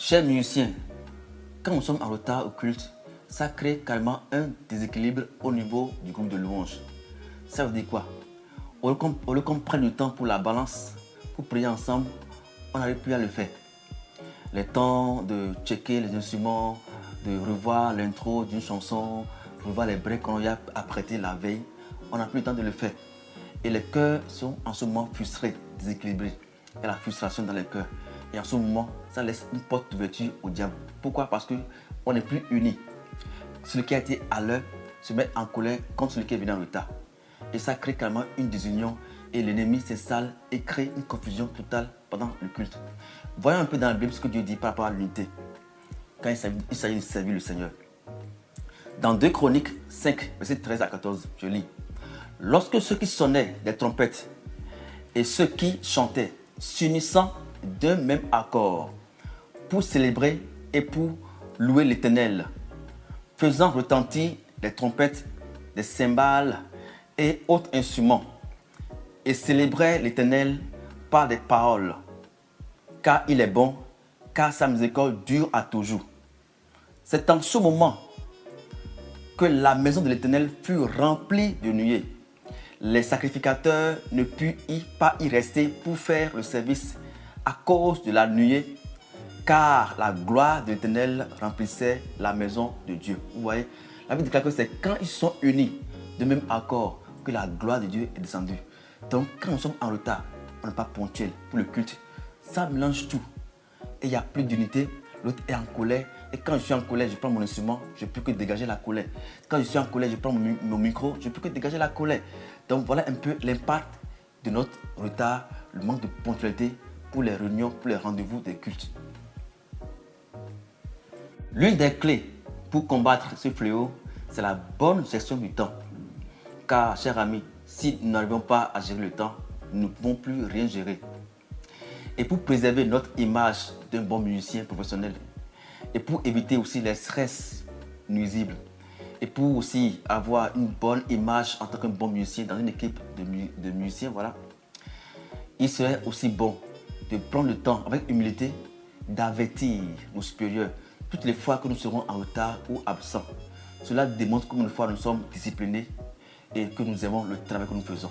Chers musiciens, quand nous sommes en retard au culte, ça crée carrément un déséquilibre au niveau du groupe de louanges. Ça veut dire quoi? Au lieu qu'on prenne du temps pour la balance, pour prier ensemble, on n'arrive plus à le faire. Les temps de checker les instruments, de revoir l'intro d'une chanson, revoir les breaks qu'on a apprêtés la veille, on n'a plus le temps de le faire. Et les cœurs sont en ce moment frustrés, déséquilibrés. Il y a la frustration dans les cœurs. Et en ce moment, ça laisse une porte d'ouverture au diable. Pourquoi? Parce qu'on n'est plus unis. Celui qui a été à l'heure se met en colère contre celui qui est venu en retard. Et ça crée carrément une désunion et l'ennemi s'installe et crée une confusion totale pendant le culte. Voyons un peu dans la Bible ce que Dieu dit par rapport à l'unité quand il s'agit de servir le Seigneur. Dans 2 Chroniques 5, versets 13 à 14, je lis. Lorsque ceux qui sonnaient des trompettes et ceux qui chantaient s'unissant d'un même accord pour célébrer et pour louer l'Éternel, faisant retentir des trompettes, des cymbales et autres instruments, et célébraient l'Éternel par des paroles, car il est bon, car sa miséricorde dure à toujours. C'est en ce moment que la maison de l'Éternel fut remplie de nuées. Les sacrificateurs ne purent pas y rester pour faire le service à cause de la nuée, car la gloire de l'Éternel remplissait la maison de Dieu. Vous voyez, la Bible déclare que c'est quand ils sont unis de même accord que la gloire de Dieu est descendue. Donc quand nous sommes en retard, on n'est pas ponctuel pour le culte, ça mélange tout. Et il n'y a plus d'unité, l'autre est en colère. Et quand je suis en colère, je prends mon instrument, je ne peux que dégager la colère. Quand je suis en colère, je prends mon micro, je ne peux que dégager la colère. Donc voilà un peu l'impact de notre retard, le manque de ponctualité pour les réunions, pour les rendez-vous des cultes. L'une des clés pour combattre ce fléau, c'est la bonne gestion du temps. Car, chers amis, si nous n'arrivons pas à gérer le temps, nous ne pouvons plus rien gérer. Et pour préserver notre image d'un bon musicien professionnel, et pour éviter aussi les stress nuisibles, et pour aussi avoir une bonne image en tant que bon musicien dans une équipe de musiciens, voilà, il serait aussi bon de prendre le temps avec humilité d'avertir nos supérieurs toutes les fois que nous serons en retard ou absents. Cela démontre combien de fois nous sommes disciplinés et que nous aimons le travail que nous faisons.